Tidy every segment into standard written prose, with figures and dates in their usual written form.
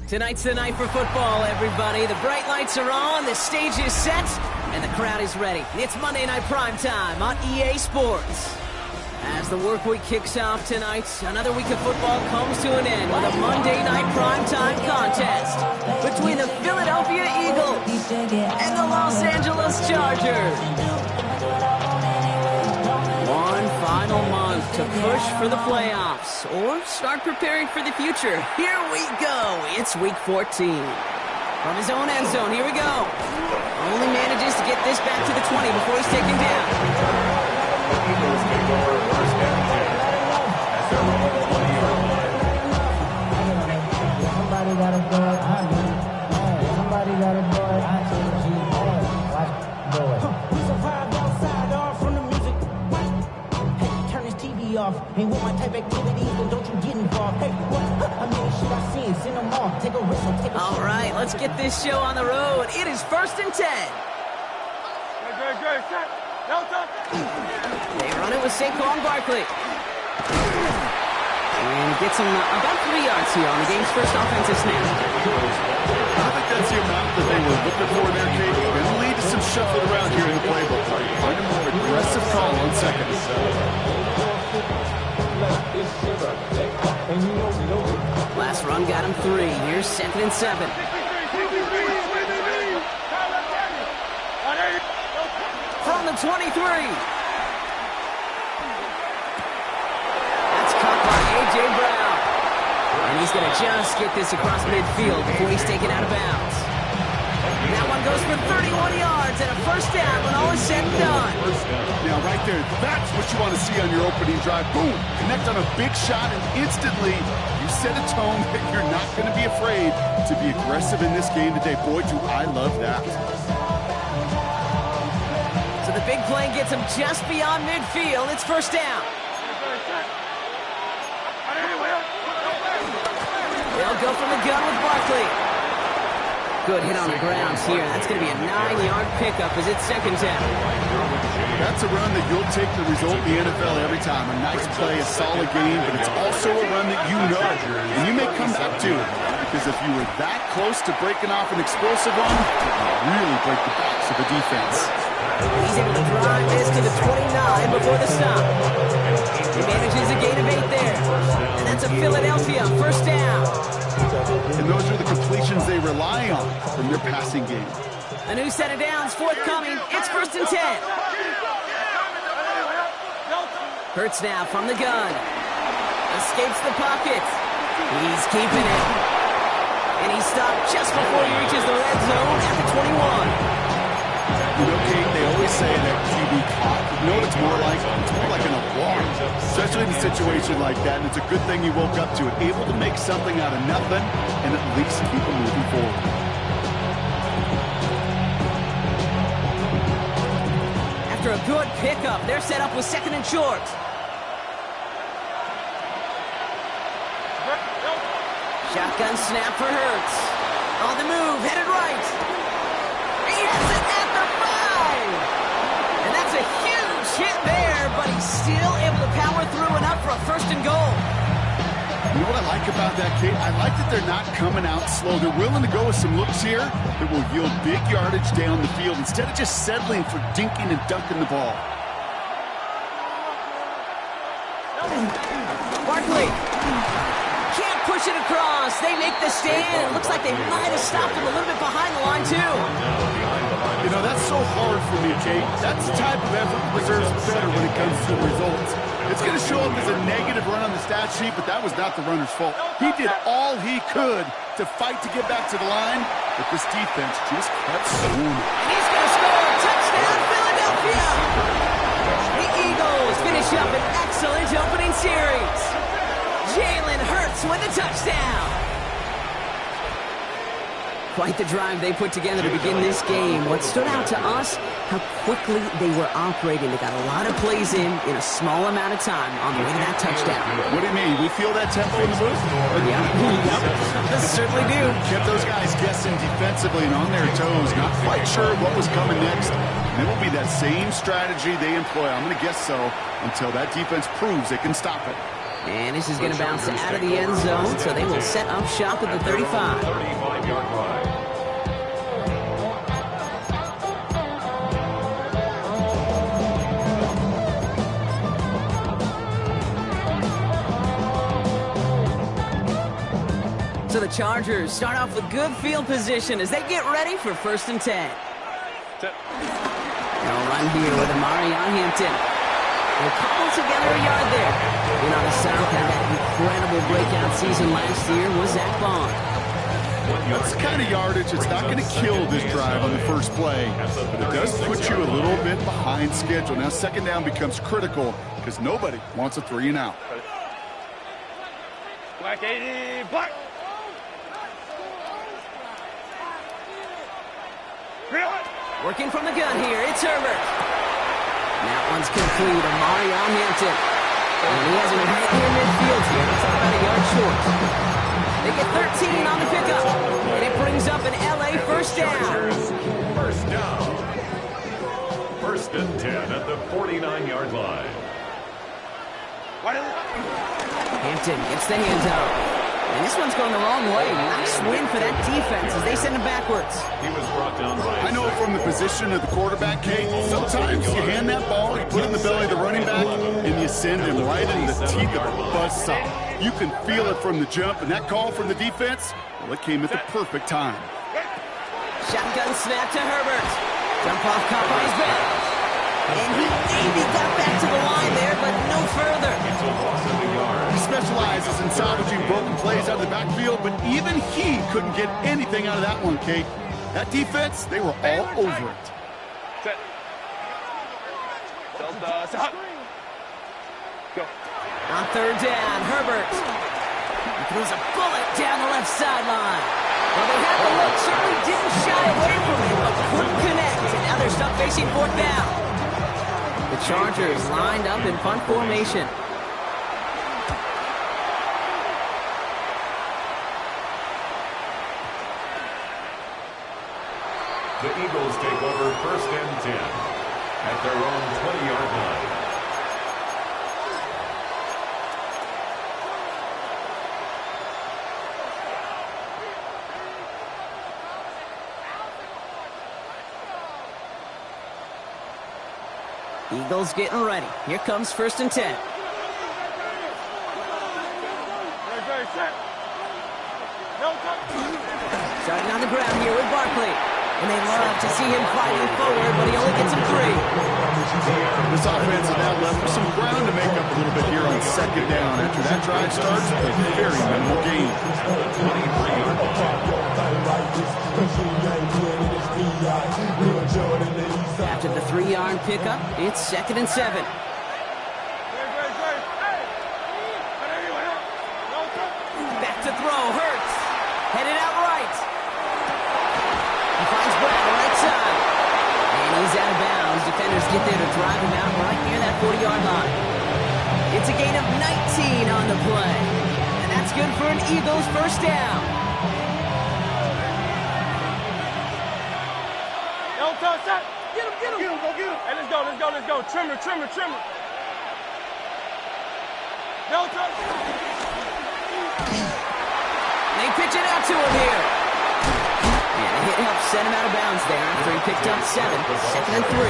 Tonight's the night for football, everybody. The bright lights are on, the stage is set, and the crowd is ready. It's Monday Night Primetime on EA Sports. As the work week kicks off tonight, another week of football comes to an end with a Monday Night Primetime contest between the Philadelphia Eagles and the Los Angeles Chargers. One final month to push for the playoffs or start preparing for the future. Here we go. It's week 14. From his own end zone, here we go. Only manages to get this back to the 20 before he's taken down. Somebody got a boy, I know. Somebody got a boy, I know. Watch boy. We survived outside, all from the music. Hey, turn this TV off. Ain't with my type activities, then don't you get involved. Hey, what? I mean, shit I seen, send them off. Take a risk, take a shot. All right, let's get this show on the road. It is 1st and 10. Good. They run it with Saquon Barkley. And gets him about 3 yards here on the game's first offensive snap. I think that's the amount that they were looking for there, Kate. Going to lead to some shuffling around here in the playbook. Find a more aggressive call on second. Last run got him 3. Here's 2nd and 7. From the 23. That's caught by A.J. Brown. And he's going to just get this across midfield before he's taken out of bounds. That one goes for 31 yards and a first down when all is said and done. Now, right there, that's what you want to see on your opening drive. Boom! Connect on a big shot, and instantly you set a tone that you're not going to be afraid to be aggressive in this game today. Boy, do I love that. So the big play gets him just beyond midfield. It's first down. They'll go from the gun with Barkley. Good hit on the ground here. That's going to be a 9-yard pickup as it's 2nd down. That's a run that you'll take the result in the NFL every time. A nice play, a solid game, but it's also a run that you know, and you may come back to it. Because if you were that close to breaking off an explosive run, it would really break the backs of the defense. He's able to drive this to the 29 before the stop. He manages a gain of 8 there. And that's a Philadelphia first down. And those are the completions they rely on from their passing game. A new set of downs forthcoming. It's 1st and 10. Hurts now from the gun. Escapes the pocket. He's keeping it. And he's stopped just before he reaches the red zone at the 21. You know, Kate, they always say that QB caught. You know what it's more like? It's more like an alarm, especially in a situation like that. And it's a good thing you woke up to it, able to make something out of nothing and at least keep them moving forward. After a good pickup, they're set up with 2nd and short. Shotgun snap for Hurts. On the move, headed right. He has it at the 5. And that's a huge hit there, but he's still able to power through enough for a 1st and goal. You know what I like about that, Kate? I like that they're not coming out slow. They're willing to go with some looks here that will yield big yardage down the field instead of just settling for dinking and dunking the ball. Barkley can't push it across. They make the stand. It looks like they might have stopped him a little bit behind the line, too. You know, that's so hard for me, Kate. That's the type of effort that deserves better when it comes to the results. It's going to show up as a negative run on the stat sheet, but that was not the runner's fault. He did all he could to fight to get back to the line, but this defense just kept swooning. He's going to score. Touchdown, Philadelphia. The Eagles finish up an excellent opening series. Jalen Hurts with a touchdown. Quite the drive they put together to begin this game. What stood out to us, how quickly they were operating. They got a lot of plays in a small amount of time on the way to that touchdown. What do you mean? We feel that tempo in the booth? Yeah, certainly do. Kept those guys guessing defensively and on their toes, not quite sure what was coming next. And it will be that same strategy they employ. I'm going to guess so until that defense proves they can stop it. And this is going to bounce out of the end zone, so they will set up shop at the 35. 35-yard line. So the Chargers start off with good field position as they get ready for 1st and 10. They'll run here with Amari on Hampton. They'll cobble together a yard there. You know, the South had that incredible breakout season last year was Zach Bond. That's the kind of yardage that's not going to kill this drive on the first play, but it does put you a little bit behind schedule. Now 2nd down becomes critical because nobody wants a 3 and out. Black 80, black. Working from the gun here, it's Herbert. That one's complete. Amari on Hampton. And he hasn't hit near midfield here. Let's talk about a yard short. They get 13 on the pickup. And it brings up an LA 1st down. 1st down. 1st and 10 at the 49-yard line. Hampton gets the handoff. And this one's going the wrong way. Nice win for that defense as they send him backwards. He was brought down by... I know from the position of the quarterback, Kate, sometimes you hand that ball, you put it in the belly of the running back, and you send him right in the teeth of a buzzsaw. You can feel it from the jump, and that call from the defense, well, it came at the perfect time. Shotgun snap to Herbert. Jump off caught by his back. And he maybe got back to the line there, but no further. It's a loss of the yard. He specializes in salvaging broken plays out of the backfield, but even he couldn't get anything out of that one, Kate. That defense, they were all over it. Set. Stop. Go. On 3rd down, Herbert. He throws a bullet down the left sideline. Well, they had the look, certainly didn't shy away from it, but couldn't connect. And now they're stuck facing 4th down. The Chargers lined up in punt formation. The Eagles take over 1st and 10 at their own 20-yard line. Eagles getting ready. Here comes 1st and 10. Starting on the ground here with Barkley. And they love to see him fighting forward, but he only gets him 3. This offense has now left some ground to make up a little bit here on 2nd down. After that drive starts, a very minimal gain. After the 3-yard pickup, it's 2nd and 7. Back to throw, Hurts. Headed out right. He finds Brown right side. And he's out of bounds. Defenders get there to drive him out right near that 40-yard line. It's a gain of 19 on the play. And that's good for an Eagles 1st down. Get him, go get him. Hey, let's go. Trimmer. They pitch it out to him here. And a hit helps send him out of bounds there after he picked up 7. 2nd and 3.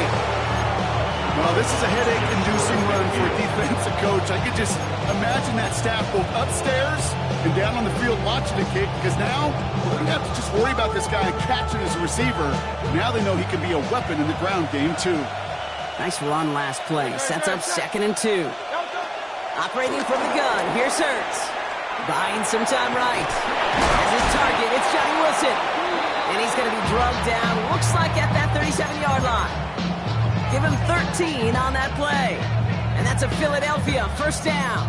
Well, this is a headache-inducing run for a defensive coach. I could just imagine that staff both upstairs and down on the field watching the kick, because now we don't have to just worry about this guy catching as a receiver. Now they know he can be a weapon in the ground game, too. Nice run last play. Sets up 2nd and 2. Operating from the gun, here's Hurts. Buying some time right. As his target, it's Johnny Wilson. And he's going to be drugged down, looks like at that 37-yard line. Give him 13 on that play. And that's a Philadelphia 1st down.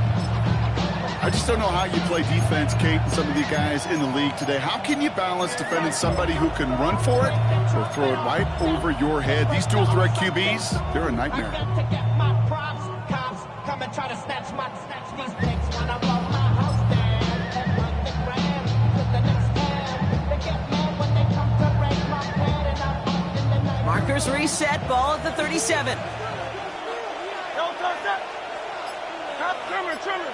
I just don't know how you play defense, Kate, and some of the guys in the league today. How can you balance defending somebody who can run for it or throw it right over your head? These dual-threat QBs, they're a nightmare. Markers reset, ball at the 37. Trimmer.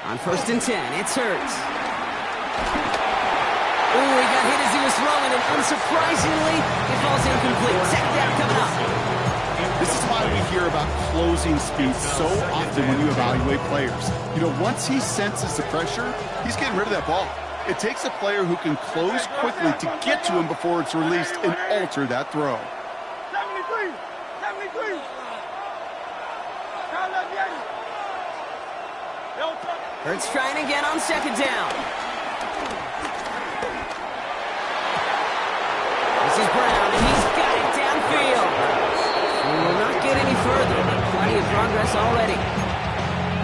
On 1st and 10, it's Hurts. Ooh, he got hit as he was throwing, and unsurprisingly, it falls incomplete. Second down coming up. This is why we hear about closing speed so often when you evaluate players. You know, once he senses the pressure, he's getting rid of that ball. It takes a player who can close quickly to get to him before it's released and alter that throw. 73. 73. Hurts trying again on 2nd down. This is Brown, and he's got it downfield. He will not get any further, but plenty of progress already.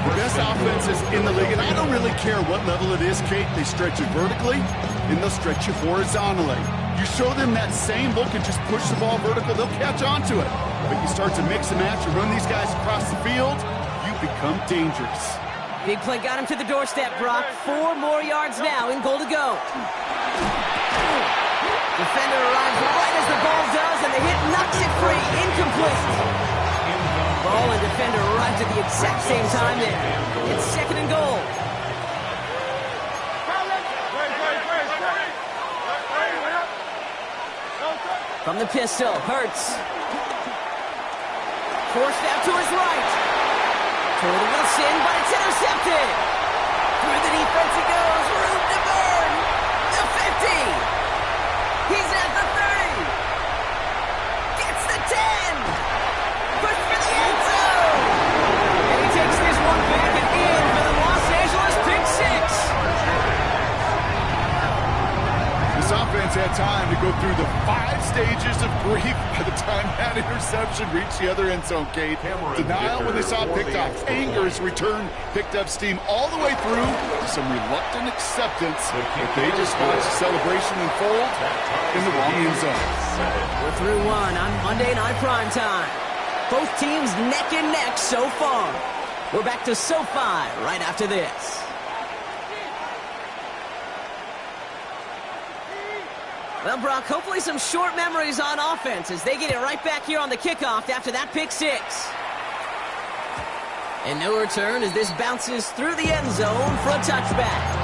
The best offenses in the league, and I don't really care what level it is, Kate. They stretch you vertically, and they'll stretch you horizontally. You show them that same look and just push the ball vertical, they'll catch on to it. But you start to mix and match and run these guys across the field, you become dangerous. Big play got him to the doorstep, Brock. 4 more yards now, in goal to go. Defender arrives right as the ball does, and the hit knocks it free. Incomplete. Ball and defender arrived at the exact same time there. It's 2nd and goal. From the pistol, Hurts. Forced out to his right. Toward Wilson, but it's intercepted. Through the defense it goes. Room to burn. The 50. He's at the 30. Gets the 10. Push for the end zone. And he takes this one back and in for the Los Angeles pick 6. This offense had time to go through the 5 stages of grief by the time that interception reached the other end zone, Kate. Denial when they saw it picked off. Anger as return picked up steam all the way through. Some reluctant acceptance, but they just watched the celebration unfold in the wrong end zone. We're through 1 on Monday Night Primetime. Both teams neck and neck so far. We're back to SoFi right after this. Well, Brock, hopefully some short memories on offense as they get it right back here on the kickoff after that pick 6. And no return as this bounces through the end zone for a touchback.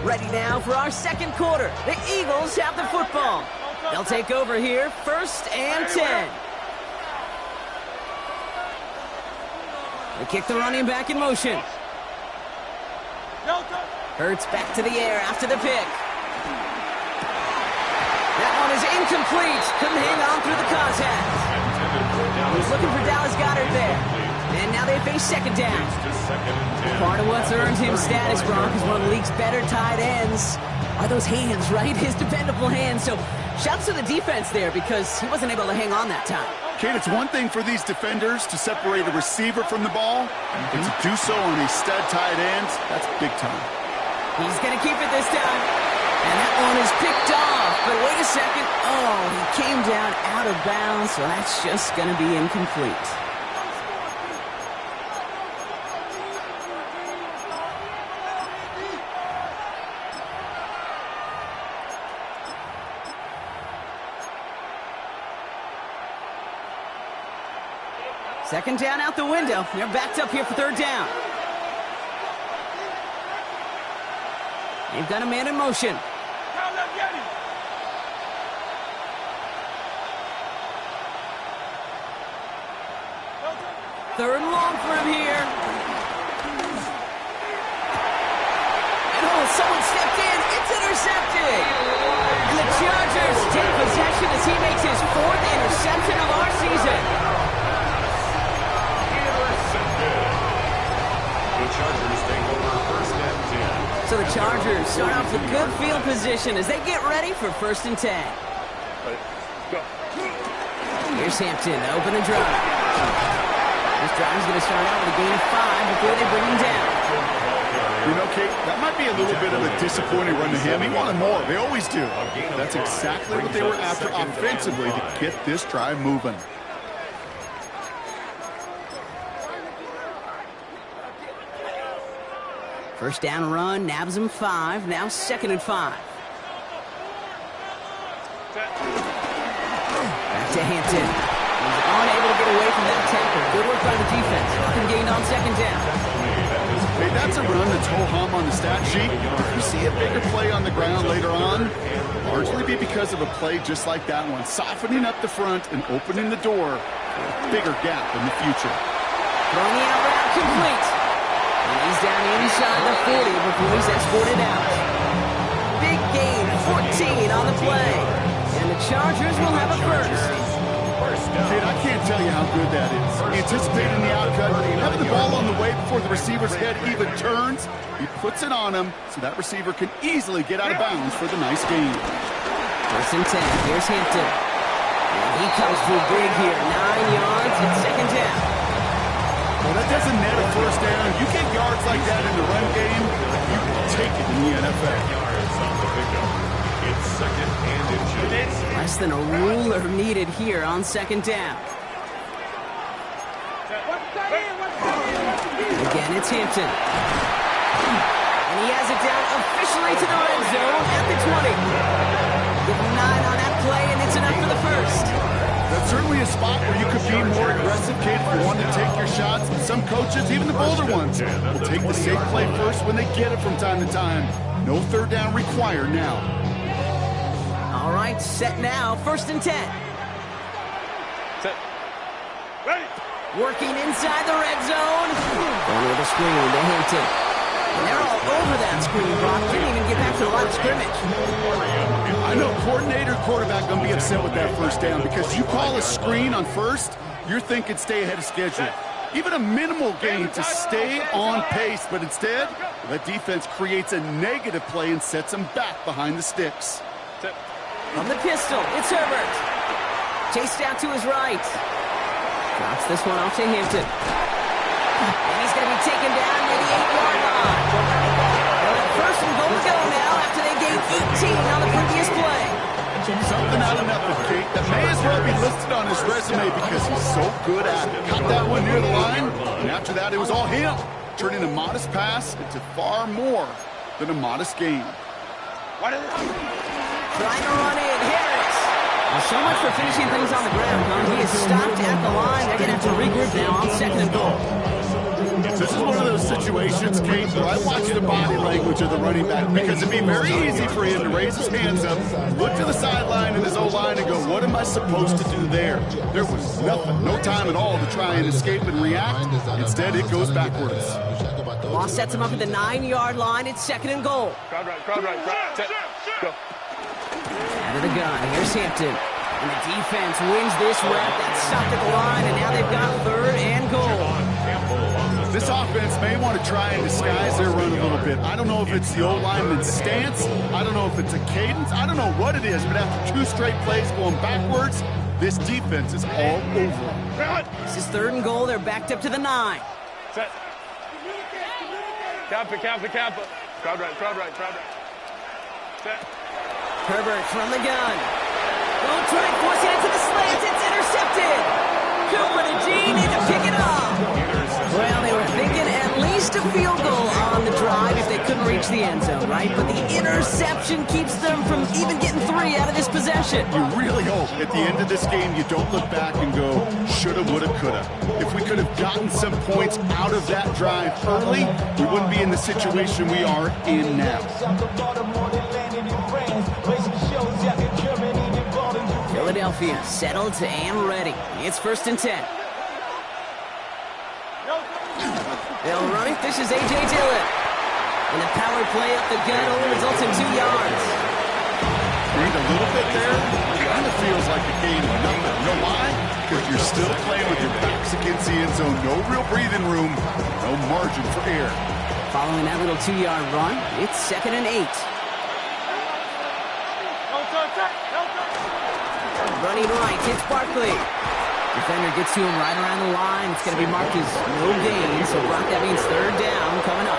Ready now for our 2nd quarter. The Eagles have the football. They'll take over here, 1st and 10. They kick the running back in motion. Hurts back to the air after the pick. That one is incomplete. Couldn't hang on through the contact. He was looking for Dallas Goedert there. And now they face 2nd down. Part of what's earned him status, Brock, is one of the league's better tight ends. Are those hands, right? His dependable hands. So shouts to the defense there because he wasn't able to hang on that time. Kate, it's one thing for these defenders to separate a receiver from the ball, and to do so on a stud tight end, that's big time. He's going to keep it this time. And that one is picked off. But wait a second. Oh, he came down out of bounds, so that's just going to be incomplete. Second down out the window. They're backed up here for 3rd down. They've got a man in motion. 3rd and long for him here. And oh, someone stepped in. It's intercepted. And the Chargers take possession as he makes his 4th interception of our season. The Chargers take over 1st and 10. So the Chargers start off with good field position as they get ready for 1st and 10. Here's Hampton, open and drive. This drive is going to start out with a gain of 5 before they bring him down. You know, Kate, that might be a little bit of a disappointing run to him. He wanted more. They always do. That's exactly what they were after offensively to get this drive moving. First down run, nabs him 5. Now 2nd and 5. Back to Hampton. He's unable to get away from that tackle. Good work by the defense. And gained on 2nd down. Hey, that's a run that's ho-hum on the stat sheet. If you see a bigger play on the ground later on, largely be because of a play just like that one, softening up the front and opening the door for a bigger gap in the future. Throwing the out route complete. And he's down inside the 40 before he's escorted out. Big gain, 14 on the play. And the Chargers will have a first. Kid, I can't tell you how good that is. Anticipating the outcut, having the ball on the way before the receiver's head even turns. He puts it on him so that receiver can easily get out of bounds for the nice gain. 1st and 10. Here's Hampton. And he comes through big here. 9 yards and 2nd down. Well, that doesn't net a first down. You get yards like that in the run game, you can take it in the NFL. Yards on the pickup. It's 2nd and inches. Less than a ruler needed here on 2nd down. Again, it's Hampton. And he has it down officially to the red zone at the 20. Give him 9 on that play, and it's enough for the first. That's certainly a spot where you could be more aggressive, kid, if you want to take your shots. Some coaches, even the bolder ones, will take the safe play first when they get it from time to time. No 3rd down required now. All right, set now. 1st and 10. Set. Ready. Working inside the red zone. Going with a screen to Hampton. And they're all over that screen, Brock. Didn't even get back to the line of scrimmage. I know coordinator, quarterback going to be upset with that first down because you call a screen on first, you're thinking stay ahead of schedule. Even a minimal gain to stay on pace, but instead, that defense creates a negative play and sets them back behind the sticks. From the pistol, it's Herbert. Chased out to his right. Drops this one off to Hampton. And he's going to be taken down near the 8-yard line. Well, 1st and goal to go now after they gained 18 on the previous play. Something out of nothing, Kate. That may as well be listed on his resume because he's so good at it. Caught that one near the line, and after that it was all him, turning a modest pass into far more than a modest gain. Trying to run in, Harris. Well, so much for finishing things on the ground, huh? He is stopped at the line. They're going to have to regroup now on 2nd and goal. This is one of those situations, Kate, where I watch the body language of the running back because it'd be very easy for him to raise his hands up, look to the sideline in his O-line and go, what am I supposed to do there? There was nothing, no time at all to try and escape and react. Instead, it goes backwards. The loss sets him up at the 9-yard line. It's 2nd and goal. Crowd right. Set. Go. Out of the gun, here's Hampton. And the defense wins this rep. That's stopped at the line, and now they've got 3rd and goal. This offense may want to try and disguise their run a little bit. I don't know if it's the old lineman's stance. I don't know if it's a cadence. I don't know what it is, but after 2 straight plays going backwards, this defense is all over them. This is 3rd and goal. They're backed up to the 9. Set. Kappa. Crowd right. Set. Herbert from the gun. Don't try forcing it to the slants. It's intercepted. Cooper to G need to pick it up. Well, they were thinking at least a field goal on the drive if they couldn't reach the end zone, right? But the interception keeps them from even getting 3 out of this possession. You really hope at the end of this game you don't look back and go, shoulda, woulda, coulda. If we could have gotten some points out of that drive early, we wouldn't be in the situation we are in now. Philadelphia settled and ready. It's 1st and 10. They'll run it. This is A.J. Dillon. And the power play up the gut only results in 2 yards. Read a little bit there. Kind of feels like a game of nothing. You know why? Because you're still playing with your backs against the end zone. No real breathing room. No margin for error. Following that little 2-yard run, it's 2nd and 8. Running right, it's Barkley. Defender gets to him right around the line. It's going to be marked as no gain. So, Brock, that means 3rd down coming up.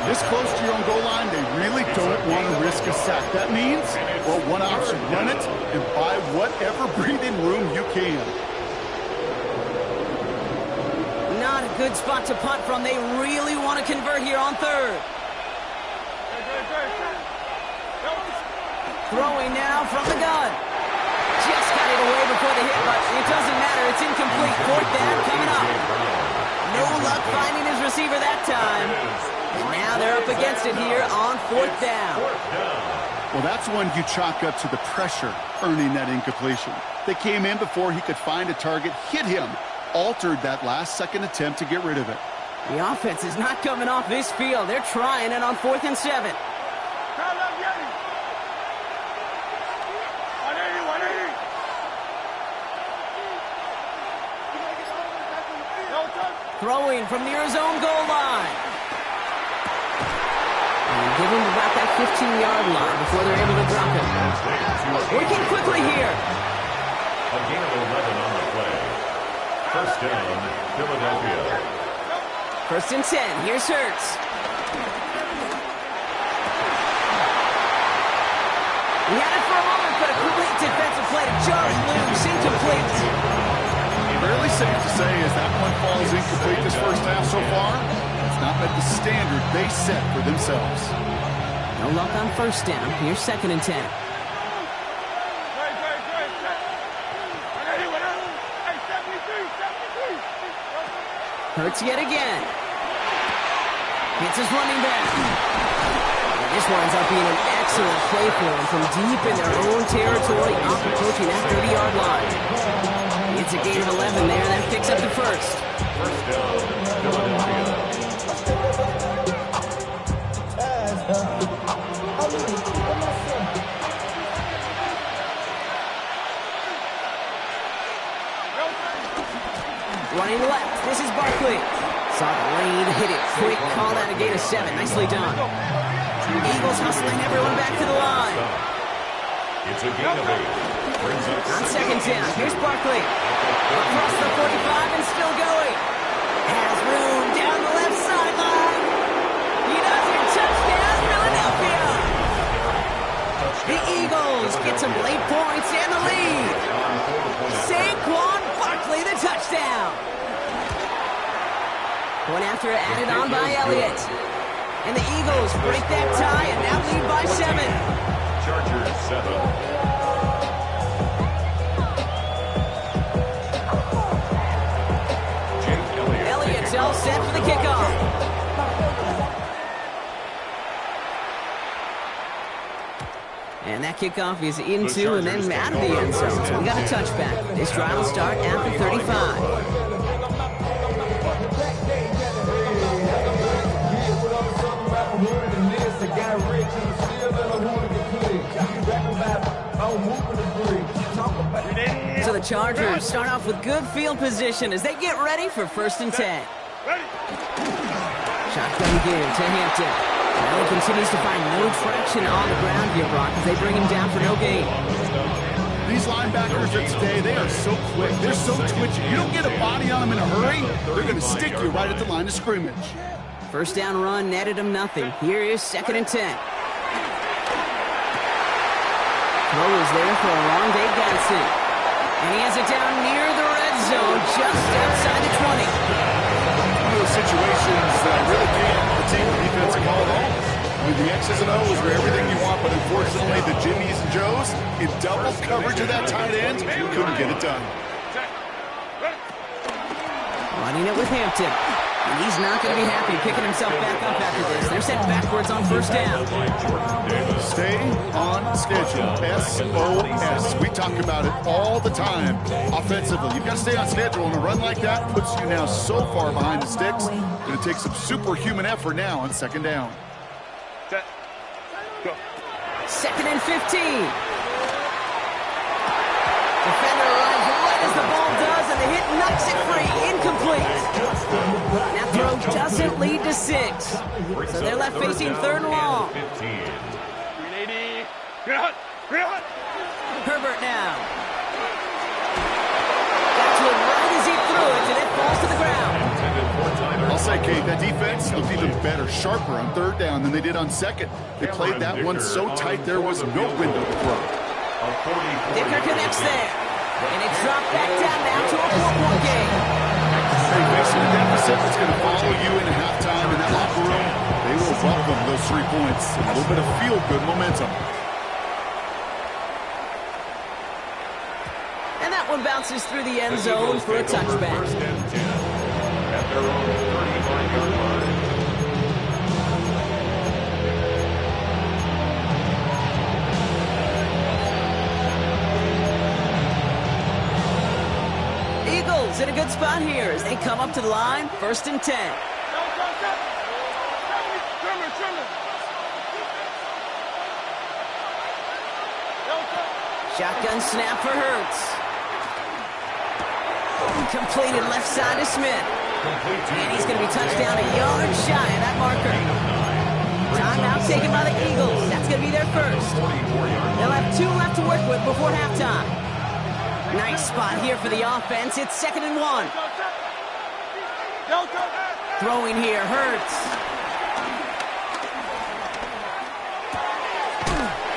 This close to your own goal line, they really don't want to risk a sack. That means, well, one option, run it and buy whatever breathing room you can. Not a good spot to punt from. They really want to convert here on third. Throwing now from the gun. Just got it away before the hit, but it doesn't matter. It's incomplete. Fourth down coming up. No luck finding his receiver that time. And now they're up against it here on fourth down. Well, that's one you chalk up to the pressure earning that incompletion. They came in before he could find a target, hit him, altered that last-second attempt to get rid of it. The offense is not coming off this field. They're trying it on 4th and 7. Throwing from near his own goal line. And give him about that 15-yard line before they're able to drop him. Working quickly here. A gain of 11 on the play. First down, Philadelphia. 1st and 10. Here's Hurts. He had it for a moment, but a complete defensive play to jar it loose. Incomplete. Fairly safe to say as that one falls incomplete this first half so far, it's not met the standard they set for themselves. No luck on first down. Here's 2nd and 10. Hurts yet again. Hits his running back. And this winds up being an excellent play for him from deep in their own territory, up approaching that 30-yard line. It's a gain of 11 there, that picks up the first. First down, Philadelphia. Running left, this is Barkley. Saw the lane, hit it quick, called out a gain of 7. Nicely done. Eagles hustling everyone back to the line. It's a gain of 8. On 2nd down, here's Barkley. Across the 45 and still going. Has room down the left sideline. He does it. Touchdown, Philadelphia. The Eagles get some late points and the lead. Saquon Barkley, the touchdown. Point after added on by Elliott. And the Eagles break that tie and now lead by 7. Chargers 7. All set for the kickoff. And that kickoff is into and then out of the end zone. So we got a touchback. This drive will start at the 35. So the Chargers start off with good field position as they get ready for 1st and 10. Shotgun give to Hampton. Well, he continues to find no traction on the ground here, Brock, as they bring him down for no gain. These linebackers of today, they are so quick. They're so twitchy. You don't get a body on them in a hurry, they're going to stick you right at the line of scrimmage. First down run netted him nothing. Here is 2nd and 10. Throw is there for a long Dave Gadsden. And he has it down near the red zone, just outside the 20. One of those situations that I really can't critique the defensive call at all. I mean, the X's and O's are everything you want, but unfortunately the Jimmies and Joes, in double coverage of that tight end, couldn't get it done. Running it with Hampton. And he's not going to be happy picking himself back up after this. They're sent backwards on first down. Stay on schedule. S-O-S. We talk about it all the time offensively. You've got to stay on schedule, and a run like that puts you now so far behind the sticks. Going to take some superhuman effort now on 2nd down. Set. Go. 2nd and 15. Defender arrives right as the ball does, and the hit knocks it free. Incomplete. That throw doesn't lead to 6. So they're left facing 3rd and long. 380. Run. Herbert now. Got to it right as he threw it, and it falls to the ground. I'll say, Kate, that defense looked even better, sharper on 3rd down than they did on 2nd. They played that one so tight there was no window to throw. Dicker connects there. And it's dropped back down now to a 4-point game. Hey, facing a deficit that's going to follow you into halftime in that locker room, they will welcome those 3 points and a little bit of feel-good momentum. And that one bounces through the end zone for a touchback. First and 10 at their own 35-yard line. Eagles in a good spot here as they come up to the line, first and 10. Shotgun snap for Hurts. Completed left side to Smith. And he's going to be touched down a yard shy of that marker. Timeout taken by the Eagles. That's going to be their first. They'll have 2 left to work with before halftime. Nice spot here for the offense. It's 2nd and 1. Throwing here, Hurts.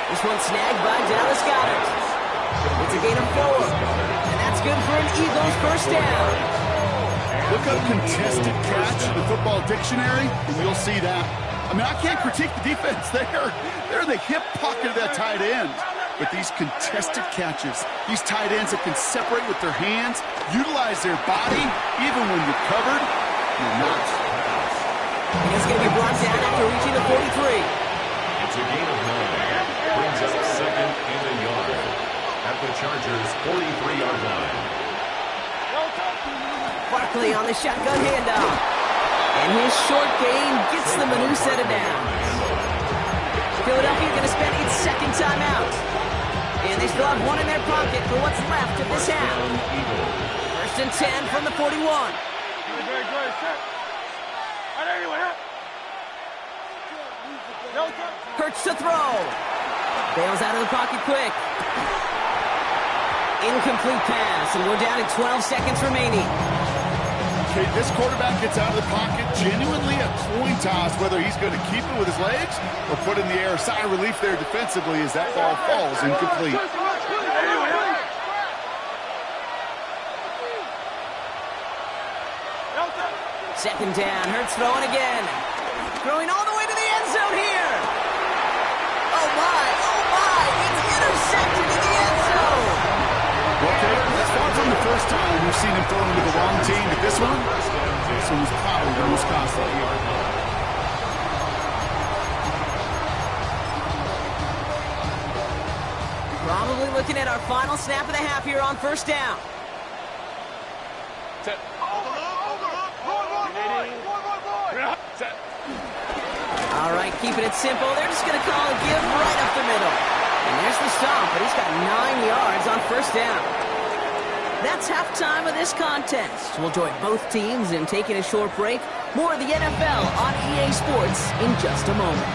This one snagged by Dallas Goedert. It's a gain of 4. And that's good for an Eagles first down. Look up contested catch in the football dictionary, and you'll see that. I mean, I can't critique the defense. They're in the hip pocket of that tight end. But these contested catches, these tight ends that can separate with their hands, utilize their body, even when you're covered, you're not. And he's going to be brought down after reaching the 43. It's a gain of 9. Brings up 2nd and a yard at the Chargers' 43-yard line. Barkley on the shotgun handoff. And his short gain gets them a new set of downs. Philadelphia going to spend its 2nd timeout. And they still have 1 in their pocket for what's left of this half. First and 10 from the 41. Hurts to throw. Bails out of the pocket quick. Incomplete pass, and we're down to 12 seconds remaining. Okay, this quarterback gets out of the pocket, genuinely a coin toss whether he's going to keep it with his legs or put in the air. Sigh of relief there defensively as that ball falls incomplete. Second down, Hurts throwing again. Throwing all the way to the end zone here. Oh my, it's intercepted in the end zone. Okay, that's far from the first time we've seen him throw into the wrong team, but this one was probably the most costly. Probably looking at our final snap of the half here on first down. All right, keeping it simple. They're just going to call a give right up the middle. And there's the stop, but he's got 9 yards on first down. That's halftime of this contest. We'll join both teams in taking a short break. More of the NFL on EA Sports in just a moment.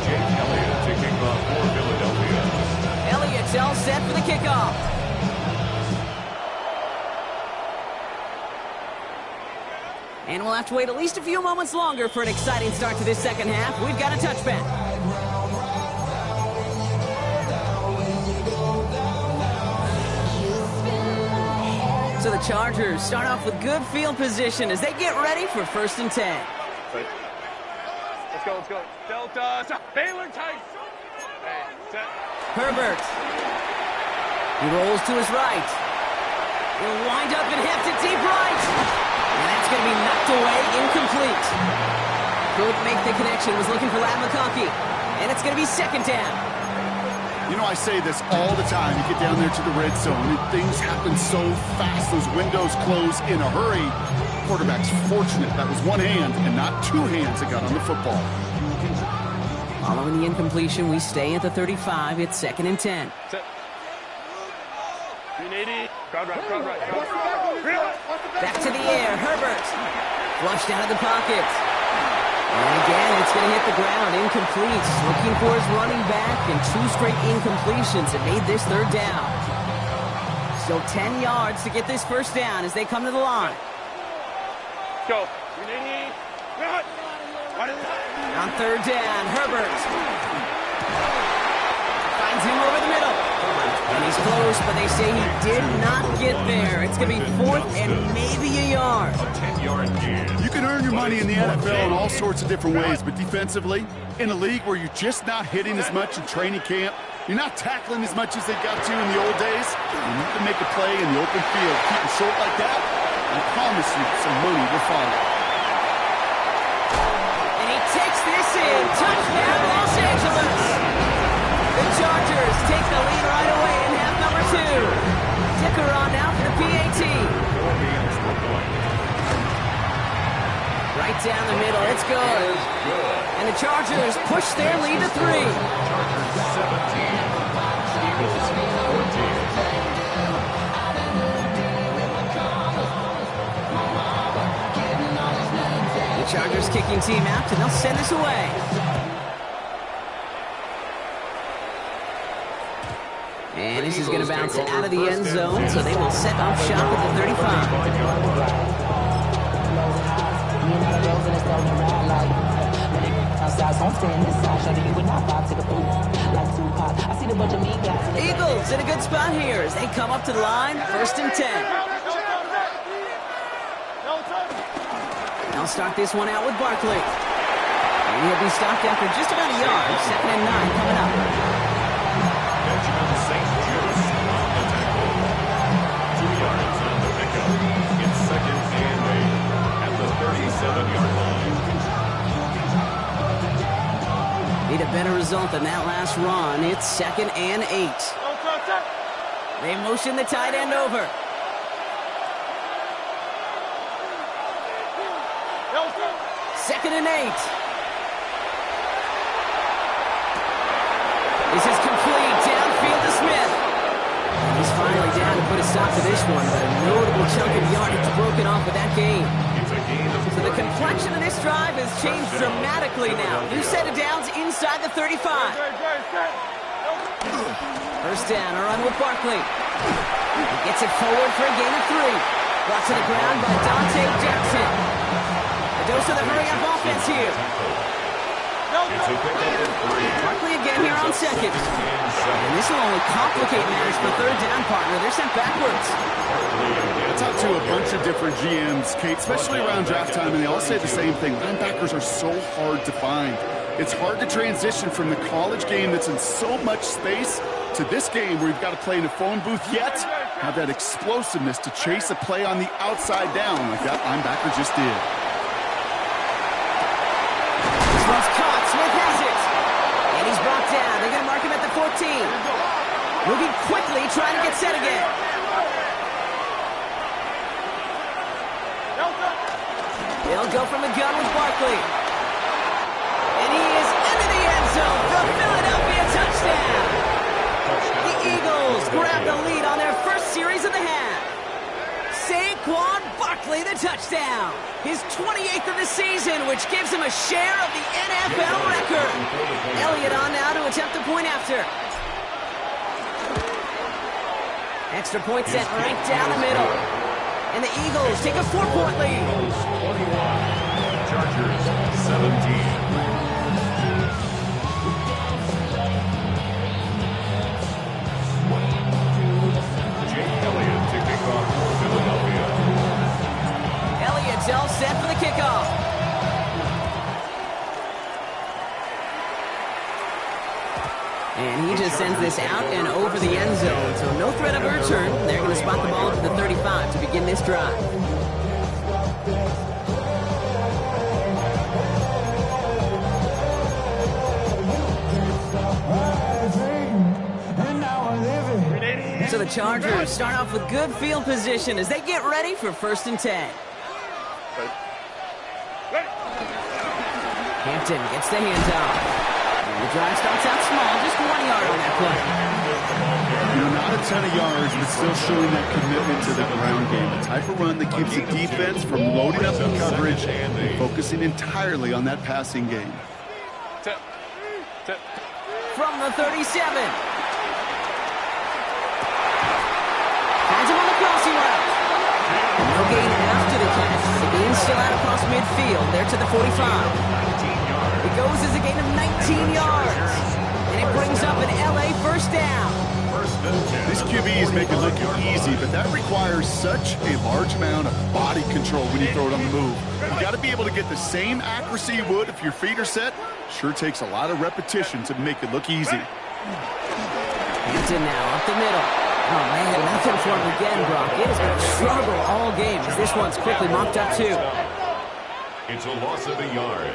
Jake Elliott to kick off for Philadelphia. Elliott's all set for the kickoff. And we'll have to wait at least a few moments longer for an exciting start to this second half. We've got a touchback. So the Chargers start off with good field position as they get ready for first and 10. Let's go. Delta, Baylor tight. Hey, set. Herbert. He rolls to his right. He'll wind up and heft it deep right. And that's going to be knocked away, incomplete. Couldn't make the connection, was looking for Ladd McConkey. And it's going to be second down. You know, I say this all the time. You get down there to the red zone, and things happen so fast. Those windows close in a hurry. Quarterback's fortunate. That was one hand and not 2 hands that got on the football. Following the incompletion, we stay at the 35. It's second and 10. Set. 380. Crowd right. Back to the air, Herbert. Flushed out of the pocket. And again, it's going to hit the ground, incomplete. Looking for his running back, and 2 straight incompletions that made this third down. Still 10 yards to get this first down as they come to the line. Go. 380. On third down, Herbert finds two over the middle. And he's close, but they say he did not get there. It's going to be 4th and maybe a yard. A 10-yard gain. You can earn your money in the NFL in all sorts of different ways, but defensively, in a league where you're just not hitting as much in training camp, you're not tackling as much as they got to in the old days, you need to make a play in the open field. Keep it short like that, I promise you some money will follow. And he takes this in. Touchdown, Los Angeles. The Chargers take the lead right away in half number 2. Ticker on now for the PAT. 4 games for point. Right down the middle. It's good. And the Chargers push their lead to 3. Chargers 17. Eagles 14. The Chargers kicking team out, and they'll send this away. And this is going to bounce out of the end zone, so they will set off shop at the 35. Eagles in a good spot here as they come up to the line, 1st and 10. They'll start this one out with Barkley. And he'll be stopped after just about a yard. 2nd and 9 coming up. Benjamin St. Just on the tackle. 2 yards on the pickup. It's 2nd and 8 at the 37-yard line. Need a better result than that last run. It's 2nd and 8. They motion the tight end over. Second and 8. This is complete. Downfield to Smith. He's finally down to put a stop to this one, but a notable chunk of yardage broken off with that gain. It's a gain of So the complexion of this drive has changed dramatically now. New set of downs inside the 35. First down, a run with Barkley. He gets it forward for a gain of 3. Brought to the ground by Dante Jackson. A dose of the hurry-up offense here. It's a pickup of 3. Barkley again here on 2nd. And this will only complicate matters for 3rd down, partner. They're sent backwards. I talked to a bunch of different GMs, Kate, especially around draft time, and they all say the same thing. Linebackers are so hard to find. It's hard to transition from the college game that's in so much space to this game where you've got to play in a phone booth, yet have that explosiveness to chase a play on the outside down like that linebacker just did. This one's caught. Smith has it. And he's brought down. They're going to mark him at the 14. Moving quickly, trying to get set again. They'll go from the gun with Barkley. And he is into the end zone for a Philadelphia touchdown. The Eagles grab the lead on their first series of the half. Saquon Barkley, the touchdown. His 28th of the season, which gives him a share of the NFL record. Elliott on now to attempt a point after. Extra point set right down the middle. And the Eagles take a 4-point lead. 21. Chargers 17. Elliott to kick off for Philadelphia. Elliott's all set for the kickoff. And he just sends this out and over the end zone, so no threat of a return. They're going to spot the ball to the 35 to begin this drive. So the Chargers start off with good field position as they get ready for 1st and 10. Hampton gets the handoff. And the drive starts out small, just 1 yard on that play. You know, not a ton of yards, but still showing that commitment to the ground game. A type of run that keeps the defense from loading up in coverage and focusing entirely on that passing game. From the 37. Finds him on the crossing route. No gain after the catch. The gain's still out across midfield. They're to the 45. It goes as a gain of 19 yards. And it brings up an LA first down. This QB is making it look easy, but that requires such a large amount of body control when you throw it on the move. You got to be able to get the same accuracy you would if your feet are set. Sure takes a lot of repetition to make it look easy. Hampton now up the middle. Oh, man, nothing for him again, Brock. It has been a struggle all game as this one's quickly mocked up, too. It's a loss of a yard.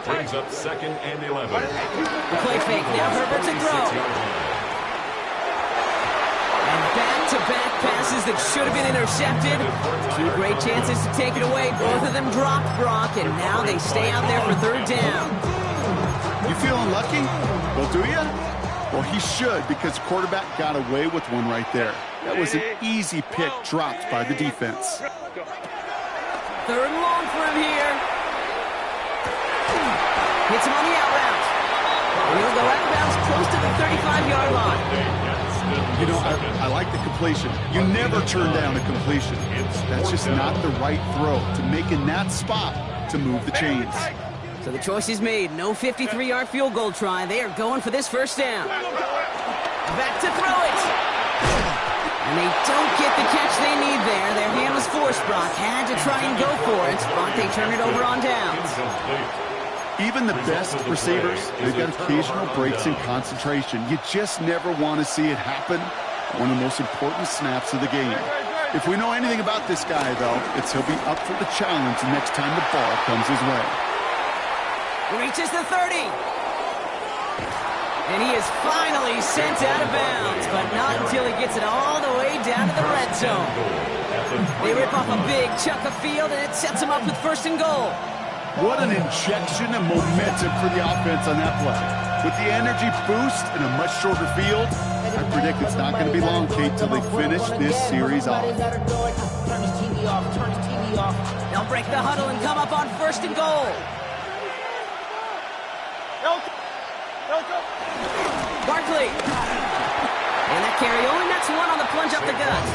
Brings up 2nd and 11. The play fake. Now Herbert to throw. And back-to-back passes that should have been intercepted. 2 great chances to take it away. Both of them dropped, Brock, and now they stay out there for 3rd down. You feeling lucky? Well, do you? Well, he should, because the quarterback got away with one right there. That was an easy pick dropped by the defense. 3rd and long for him here. Hits him on the out route. He'll go out of bounds close to the 35-yard line. You know, I like the completion. You never turn down a completion. That's just not the right throw to make in that spot to move the chains. So the choice is made. No 53-yard field goal try. They are going for this first down. Back to throw it. And they don't get the catch they need there. Their hand was forced, Brock. Had to try and go for it, but they turn it over on downs. Even the best receivers, they've got occasional breaks in concentration. You just never want to see it happen. One of the most important snaps of the game. If we know anything about this guy, though, it's he'll be up for the challenge the next time the ball comes his way. Reaches the 30. And he is finally sent out of bounds, but not until he gets it all the way down to the red zone. They rip off a big chunk of field, and it sets him up with 1st and goal. What an injection of momentum for the offense on that play. With the energy boost and a much shorter field, I predict it's not going to be long, Kate, till they finish this series off. They'll break the huddle and come up on 1st and goal. Barkley. And that carry only nets 1 on the plunge up the gut.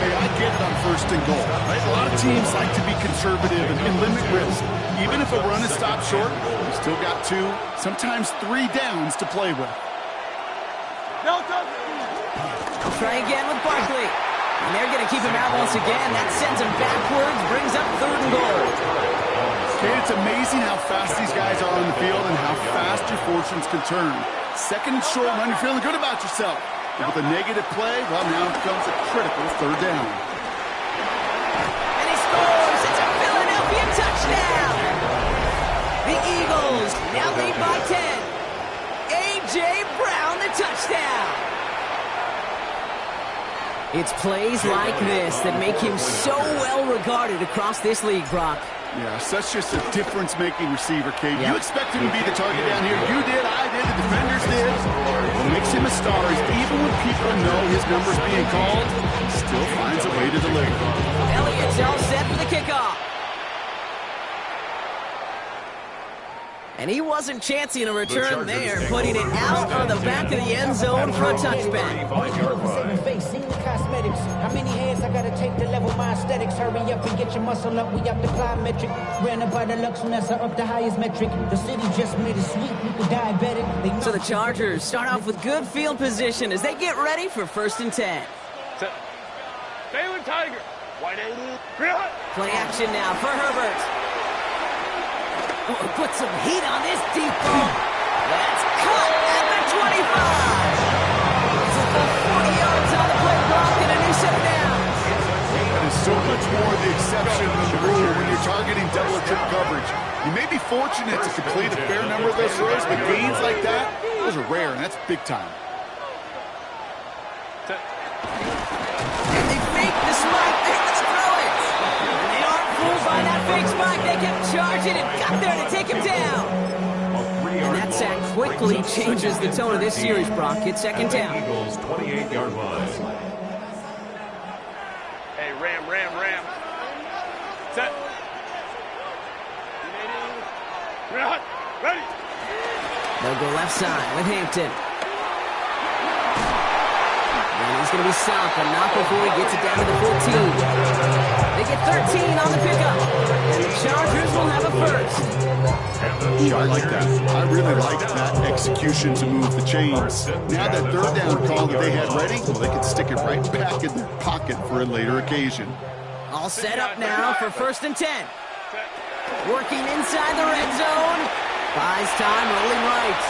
Hey, I get it on 1st and goal. Right? A lot of teams like to be conservative and limit risk. Even if a run is stopped short, you still got 2, sometimes 3 downs to play with. They'll try again with Barkley. And they're going to keep him out once again. That sends him backwards, brings up 3rd and goal. Okay, it's amazing how fast these guys are on the field and how fast your fortunes can turn. 2nd and short run, you're feeling good about yourself. But with a negative play, well, now comes a critical 3rd down. And he scores! It's a Philadelphia touchdown! The Eagles now lead by 10. A.J. Brown, the touchdown! It's plays like this that make him so well regarded across this league, Brock. Yeah, such just a difference-making receiver, Kate. You expect him to be the target down here. You did, I did, the defenders did. What makes him a star is even when people know his number's being called, he still finds a way to deliver. Elliott's all set for the kickoff. And he wasn't chancing a return there, putting it out on the back of the end zone for a touchback. How many hands I gotta take to level my aesthetics? Hurry up and get your muscle up, we up the plyometric. Ran up by the Lux Nessa up the highest metric. The city just made it sweet, we could diabetic. So the Chargers start off with good field position as they get ready for 1st and 10. Baylor Tiger. White 80. Play action now for Herbert. Oh, put some heat on this deep ball. That's caught at the 25. It's a full 40 yards on the play block and a new set of downs. That is so much more the exception than the rule when you're targeting double or triple coverage. You may be fortunate to complete a fair number of those throws, but gains like that, those are rare, and that's big time. And they fake the spike. They're going to throw it. And they aren't fooled by that fake spike. They kept charging and got there to take him down. And that sack quickly changes the tone of this series, Brock. It's 2nd down. Eagles 28-yard line. Hey, ram. Set. Ready. They'll go left side with Hampton. And he's going to be stopped, but not before he gets it down to the 14. They get 13 on the pickup. And the Chargers will have a first. Ooh, I like that. I really like that execution to move the chains. Now that third down call that they had ready, well, they can stick it right back in their pocket for a later occasion. All set up now for 1st and 10. Working inside the red zone. Buys time, rolling right.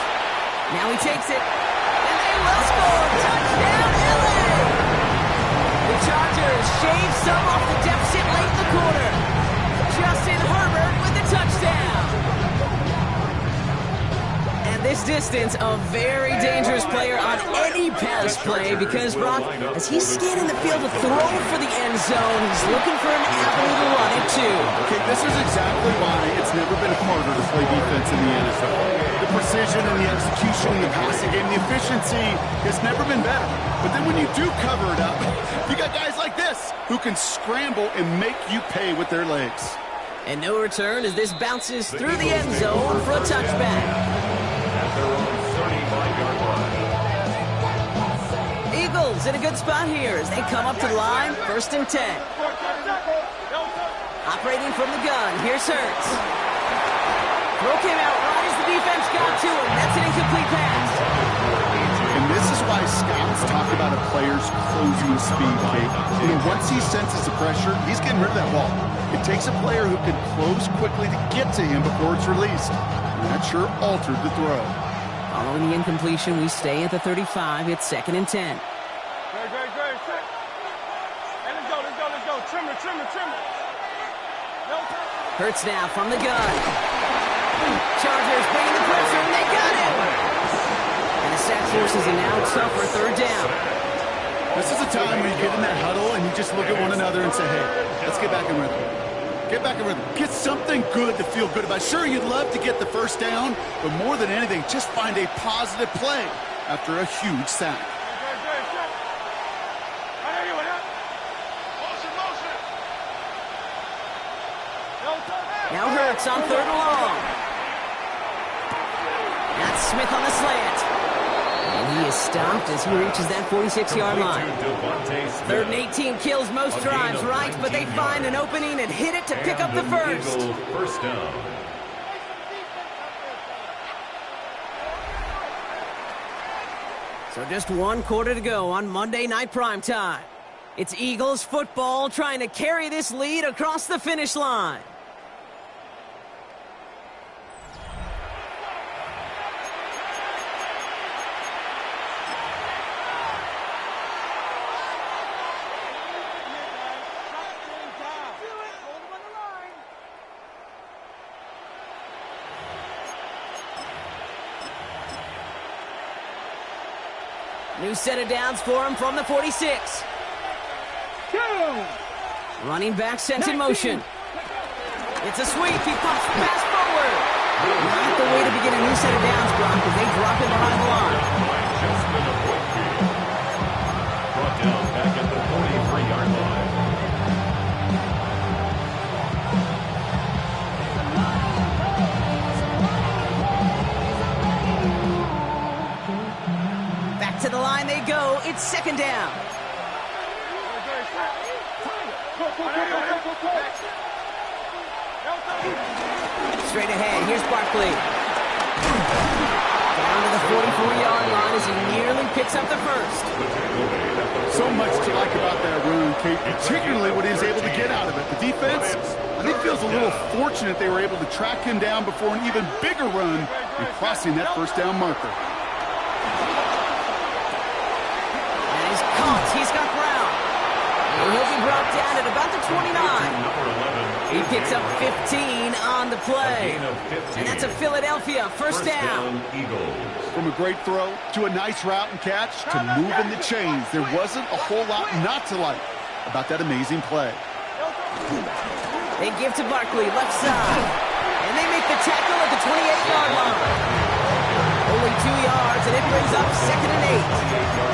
Now he takes it. And they will score. Touchdown, LA! The Chargers shave some off the deficit late in the quarter. Justin Herbert with the touchdown. And this distance, a very dangerous player on any pass play because, Brock, as he's scanning the field to throw for the end zone, he's looking for an avenue to run it too. Okay, this is exactly why it's never been harder to play defense in the NFL. The precision and the execution in the passing game, the efficiency has never been better. But then when you do cover it up, you got guys like this who can scramble and make you pay with their legs. And no return as this bounces through the end zone for a touchback. At their own 35-yard line. Eagles in a good spot here as they come up to the line, 1st and 10. Operating from the gun, here's Hurts. Throw came out right as the defense got to him. That's an incomplete pass. And this is why scouts talk about a player's closing speed, Kate. You know, once he senses the pressure, he's getting rid of that ball. It takes a player who can close quickly to get to him before it's released. And that sure altered the throw. Following the incompletion, we stay at the 35. It's 2nd and 10. Great. Hey, let's go. Trim it. Hurts now from the gun. Chargers bringing the pressure, and they got him. And the sack forces a now tougher 3rd down. This is a time where you get in that huddle and you just look at one another and say, hey, let's get back in rhythm. Get back in rhythm. Get something good to feel good about. Sure, you'd love to get the 1st down, but more than anything, just find a positive play after a huge sack. Now Hurts on 3rd and long. That's Smith on the slant. And he is stopped as he reaches that 46-yard line. 3rd and 18 kills most drives, right? But they find an opening and hit it to pick up the first. First down. So just 1 quarter to go on Monday Night Primetime. It's Eagles football trying to carry this lead across the finish line. New set of downs for him from the 46. Running back sent in motion. It's a sweep. He pops the pass forward. Not the way to begin a new set of downs, Brock, as they drop him behind the line. Brought down back at the 43-yard line. To the line they go. It's 2nd down. Straight ahead. Here's Barkley. Down to the 44-yard line as he nearly picks up the first. So much to like about that run, Kate, particularly what he was able to get out of it. The defense, I think, feels a little fortunate they were able to track him down before an even bigger run and crossing that 1st down marker. He's got Brown. And he'll be brought down at about the 29. He picks up 15 on the play. And that's a Philadelphia 1st down. From a great throw to a nice route and catch to moving the chains, there wasn't a whole lot not to like about that amazing play. They give to Barkley, left side. And they make the tackle at the 28-yard line. Only 2 yards, and it brings up 2nd and 8.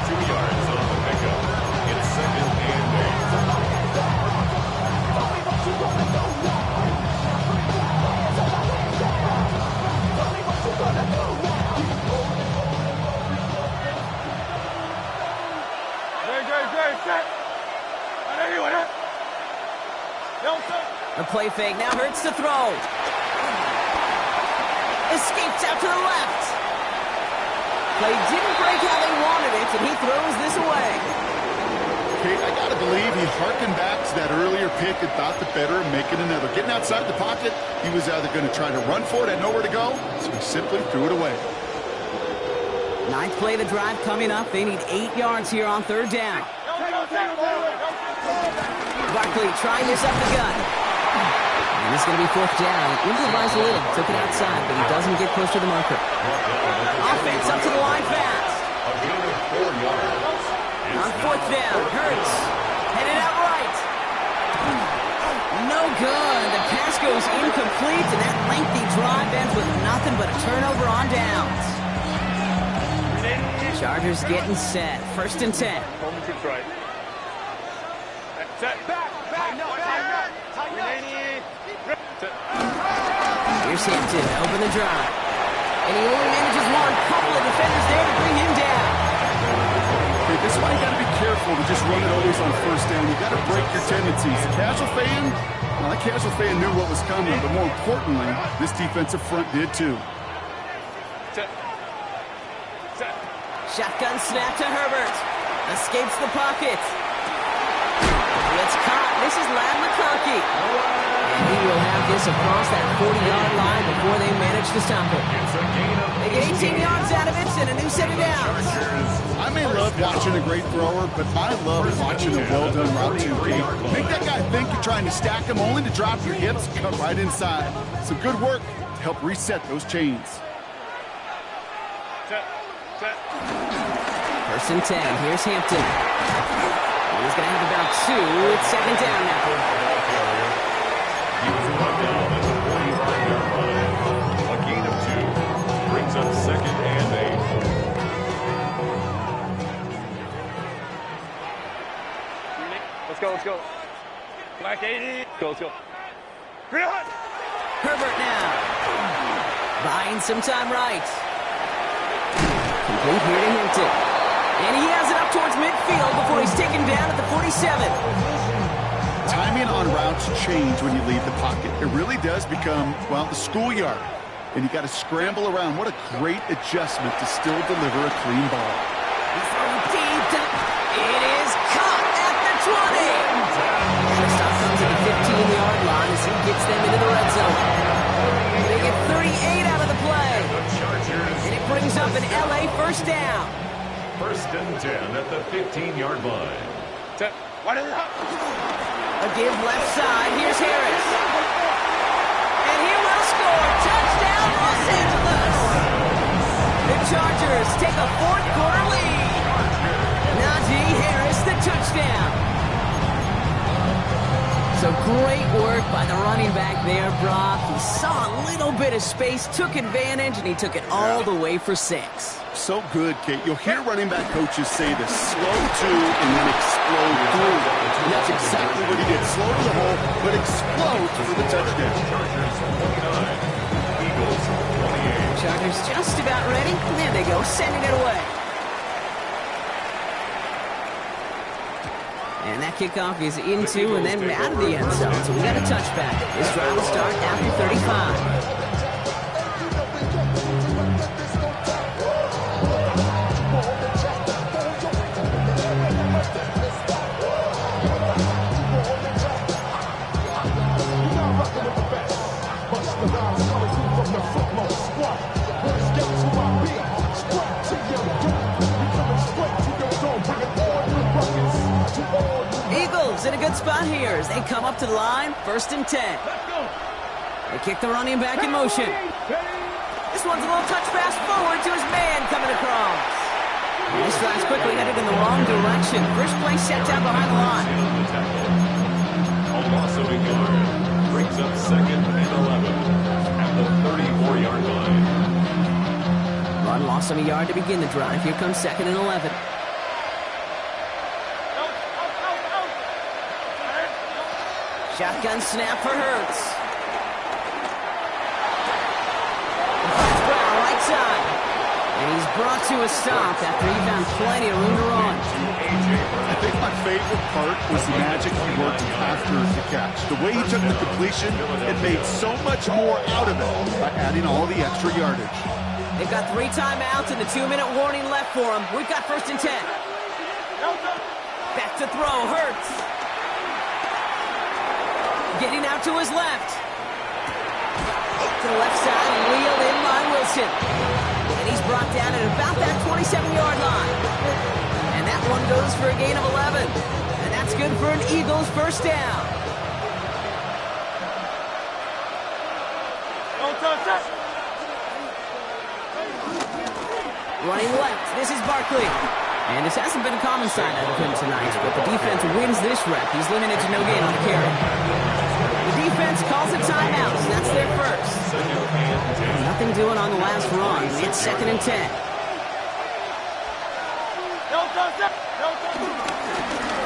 2 yards on the pickup. It's 2nd and 8. Great. The play fake now hurts to throw. Escapes out to the left. Play didn't break how they wanted it, and he throws this away. Okay, I got to believe he harkened back to that earlier pick and thought the better of making another. Getting outside the pocket, he was either going to try to run for it, had nowhere to go, so he simply threw it away. Ninth play of the drive coming up. They need 8 yards here on third down. Barkley trying this up the gut. And this is going to be fourth down. Improvised a little. Took it outside, but he doesn't get close to the marker. Offense up to the line fast. On fourth down, Hurts. Headed out right. No good. The pass goes incomplete, and that lengthy drive ends with nothing but a turnover on downs. Chargers getting set. First and 10. Here's Hampton, open the drive. And he only manages one. Couple of defenders there to bring him down. Okay, this is why you got to be careful to just run it always on first down. You got to break your tendencies. The casual fan, well, that casual fan knew what was coming, but more importantly, this defensive front did too. Shotgun snap to Herbert. Escapes the pocket. It's caught. This is Lad McConkey. And he will have this across that 40-yard line before they manage to stop it. They get 18 yards out of it and a new set of downs. I may love watching a great thrower, but I love watching a well-done route too. Make that guy think you're trying to stack him only to drop your hips and cut right inside. Some good work to help reset those chains. First and 10. Here's Hampton. He's going to have about 2. It's second down now. He was brought down at the 45-yard line. A gain of 2 brings up second and 8. Let's go. Black 80. Let's go. Herbert now. Buying some time right. Complete here to Hampton. And he has it up towards midfield before he's taken down at the 47. Timing on routes change when you leave the pocket. It really does become, well, the schoolyard. And you got to scramble around. What a great adjustment to still deliver a clean ball. It is caught at the 20. Shortstop comes to the 15-yard line as he gets them into the red zone. They get 38 out of the play. And it brings up an LA first down. First and 10 at the 15-yard line. A give left side. Here's Harris. And he will score. Touchdown, Los Angeles. The Chargers take a fourth-quarter lead. Najee Harris, the touchdown. So great work by the running back there, Brock. He saw a little bit of space, took advantage, and he took it all the way for 6. So good, Kate. You'll hear running back coaches say this: slow to and then explode through. And that's exactly what he did. Slow to the hole, but explode for the touchdown. Chargers 29, Eagles 28. Chargers just about ready. There they go, sending it away. And that kickoff is into and then out of the end zone. So we got a touchback. This drive will start after 35. Eagles in a good spot here as they come up to the line, first and 10. They kick the running back in motion. This one's a little touch pass forward to his man coming across. This drive's quickly headed in the wrong direction. First play set down behind the line. A loss of a yard brings up second and 11 at the 34-yard line. Run loss of a yard to begin the drive. Here comes second and 11. Shotgun snap for Hurts. That's Brown, right side. And he's brought to a stop after he found plenty of room to run. I think my favorite part was the magic he worked after the catch. The way he took the completion, it made so much more out of it by adding all the extra yardage. They've got 3 timeouts and the 2-minute warning left for them. We've got 1st and 10. Back to throw, Hurts. Getting out to his left. To the left side, wheeled in by Wilson. And he's brought down at about that 27-yard line. And that one goes for a gain of 11. And that's good for an Eagles 1st down. Running left, this is Barkley. And this hasn't been a common sign out of him tonight, but the defense wins this rep. He's limited to no gain on the carry. The defense calls a timeout, so that's their first. Nothing doing on the last run. It's 2nd and 10.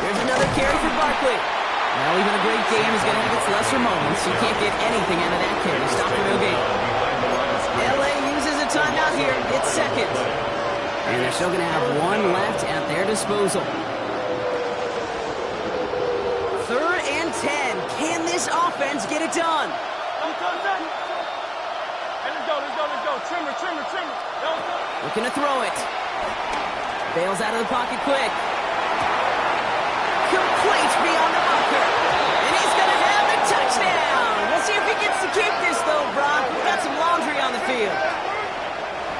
Here's another carry for Barkley. Well, even a great game is going to have its lesser moments. You can't get anything out of that carry. Stop for no gain. LA uses a timeout here. It's 2nd. And they're still going to have 1 left at their disposal. 3rd and 10. Can this offense get it done? Let's go. Trimmer. Looking to throw it. Bails out of the pocket quick. Complete beyond the bunker. And he's going to have a touchdown. We'll see if he gets to keep this, though, Brock. We've got some laundry on the field.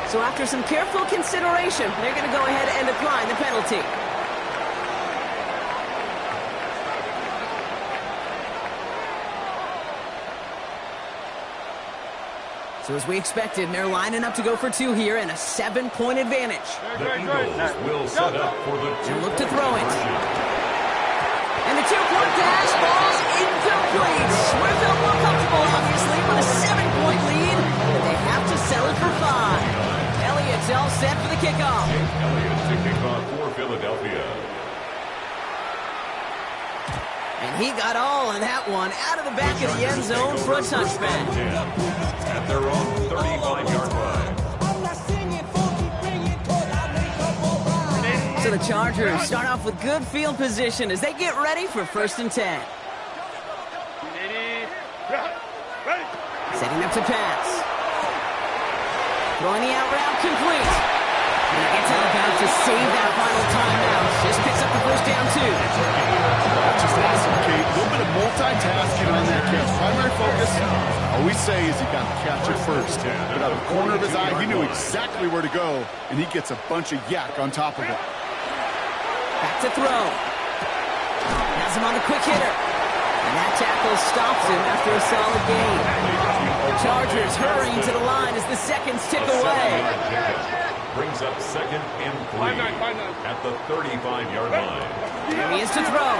So after some careful consideration, they're going to go ahead and apply the penalty. So as we expected, they're lining up to go for 2 here and a 7-point advantage. The Eagles will set up for the They'll look to throw it. And the 2-point pass falls incomplete. Would have felt more comfortable, obviously, with a 7-point lead, but they have to settle for 5. Elliott's all set for the kickoff. Elliott to kick off for Philadelphia. And he got all of that one out of the back of the end zone for a touchback. At their own 35-yard line. So the Chargers start off with good field position as they get ready for 1st and 10. Setting up to pass. Throwing the out route complete. And he gets out of bounds to save that final timeout. Just picks up the 1st down, too. Just awesome, Kate. A little bit of multitasking on that catch. Primary focus, all we say is he got to catch it first. But out of the corner of his eye, he knew exactly where to go, and he gets a bunch of yak on top of it. Back to throw. Has him on the quick hitter. And that tackle stops him after a solid gain. The Chargers hurrying to the line as the seconds tick away. Brings up 2nd and 3 at the 35-yard line. There he is to throw.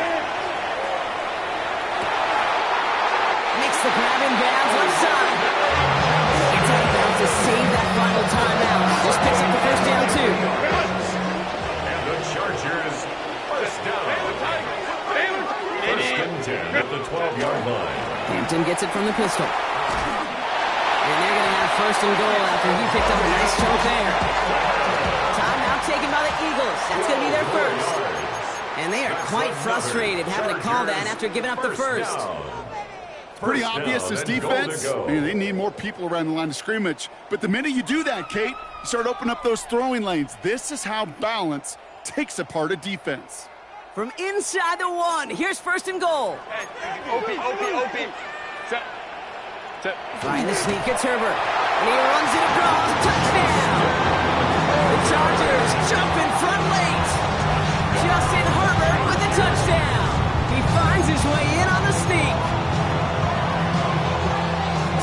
Makes the grab in bounds left side. Gets out of bounds to save that final timeout. Just picks up the 1st down, too. And the Chargers 1st down. 1st and 10 at the 12-yard line. Hampton gets it from the pistol. And they're going to have 1st and goal after he picked up a nice chunk there. Timeout taken by the Eagles. That's going to be their 1st. And they are quite frustrated having to call that after giving up the 1st. Pretty obvious, this defense, they need more people around the line of scrimmage. But the minute you do that, Kate, you start opening up those throwing lanes. This is how balance takes apart a defense. From inside the 1, here's 1st and goal. OP. Set. Trying to sneak, it's Herbert. And he runs it across, touchdown! The Chargers jump in front late. Justin Herbert with a touchdown. He finds his way in on the sneak.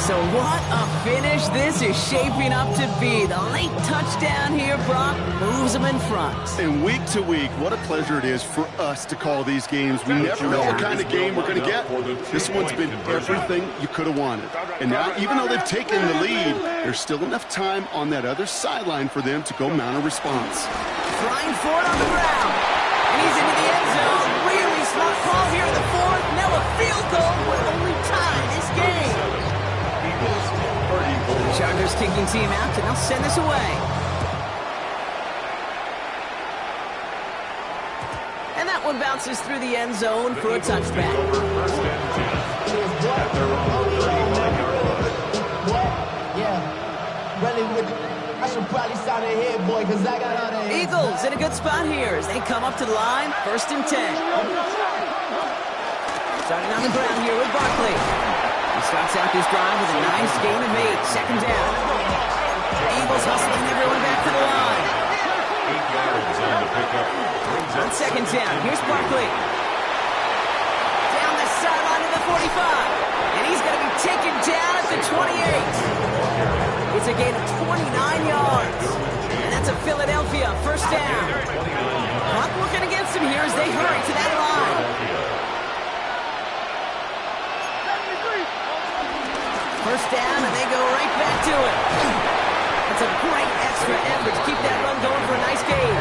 So what a finish this is shaping up to be. The late touchdown here, Brock, moves them in front. And week to week, what a pleasure it is for us to call these games. We never know what kind of game we're going to get. This one's been everything you could have wanted. And now, even though they've taken the lead, there's still enough time on that other sideline for them to go mount a response. Flying forward on the ground. And he's into the end zone. Really smart call here in the 4th. Now a field goal would only tie this game. The Chargers kicking team out, and they'll send this away. bounces through the end zone for a touchback. First and 10 at their own 35-yard line. Yeah. Really with I should probably start it here, boy, because I got all the Eagles in a good spot here as they come up to the line. First and 10. Starting on the ground here with Barkley. He starts out this drive with a nice gain of 8. Second down. Eagles hustling everyone back to the line. 8 yards on the pickup. On second down, here's Barkley. Down the sideline to the 45. And he's going to be taken down at the 28. It's a gain of 29 yards. And that's a Philadelphia first down. Clock working against him here as they hurry to that line. First down, and they go right back to it. That's a great extra effort to keep that run going for a nice gain.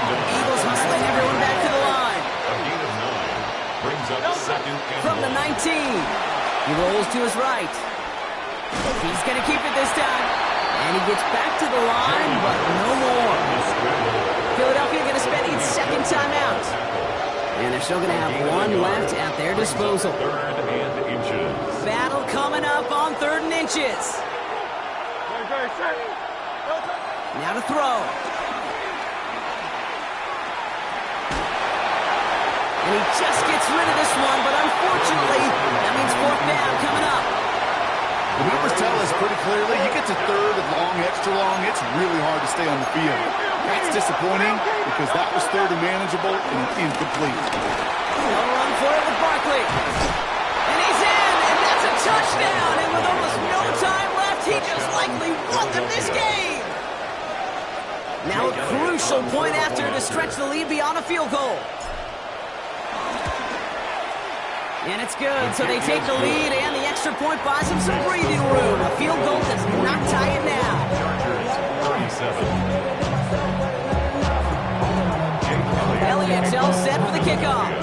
Eagles hustling everyone back to the line. A gain of 9 brings up second and From the 19. He rolls to his right. He's going to keep it this time. And he gets back to the line, but no more. Philadelphia going to spend its second timeout. And they're still going to have one left at their disposal. third and inches. Battle coming up on 3rd and inches. Now to throw. And he just gets rid of this one, but unfortunately, that means 4th down coming up. The numbers tell us pretty clearly, you get to 3rd and long, extra long, it's really hard to stay on the field. That's disappointing because that was 3rd and manageable and incomplete. No run for it with Barkley. And he's in, and that's a touchdown. And with almost no time left, he just likely won them this game. Now a crucial point after to stretch the lead beyond a field goal. And it's good, so they take the lead, and the extra point buys them some breathing room. A field goal does not tie it now. Chargers 37. Elliott's all set for the kickoff.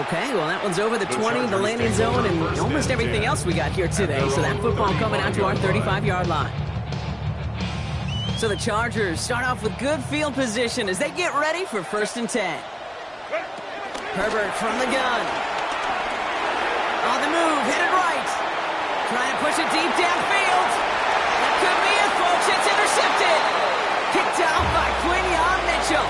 Okay, well, that one's over the 20, the landing zone, and almost everything else we got here today. So that football coming out to our 35-yard line. So the Chargers start off with good field position as they get ready for 1st and 10. Herbert from the gun. On the move, hit it right. Trying to push it deep downfield. That could be it, folks. It's intercepted. Kicked out by Quinion Mitchell.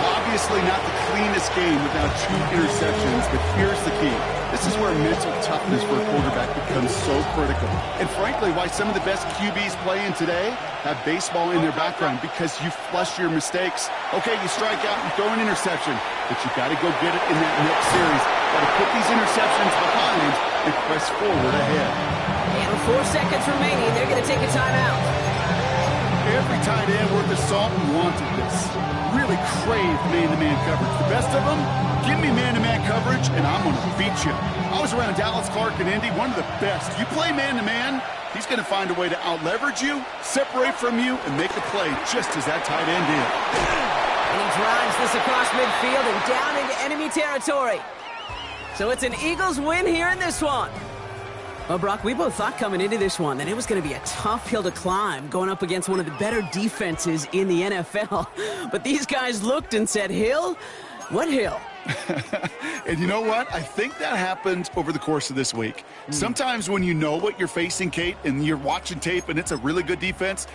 Well, obviously not the cleanest game without 2 interceptions, but here's the key. This is where mental toughness for a quarterback becomes so critical. And frankly, why some of the best QBs playing today have baseball in their background, because you flush your mistakes. Okay, you strike out and throw an interception, but you got to go get it in that next series. Got to put these interceptions behind and press forward ahead. And with 4 seconds remaining, they're going to take a timeout. Every tight end worth his salt wanted this. Really craved man-to-man coverage. The best of them, give me man-to-man coverage, and I'm going to beat you. I was around Dallas Clark and Indy, one of the best. You play man-to-man, he's going to find a way to out-leverage you, separate from you, and make a play just as that tight end did. And he drives this across midfield and down into enemy territory. So it's an Eagles win here in this one. Well, Brock, we both thought coming into this one that it was going to be a tough hill to climb going up against one of the better defenses in the NFL. But these guys looked and said, Hill? What hill? And you know what? I think that happened over the course of this week. Sometimes when you know what you're facing, Kate, and you're watching tape and it's a really good defense,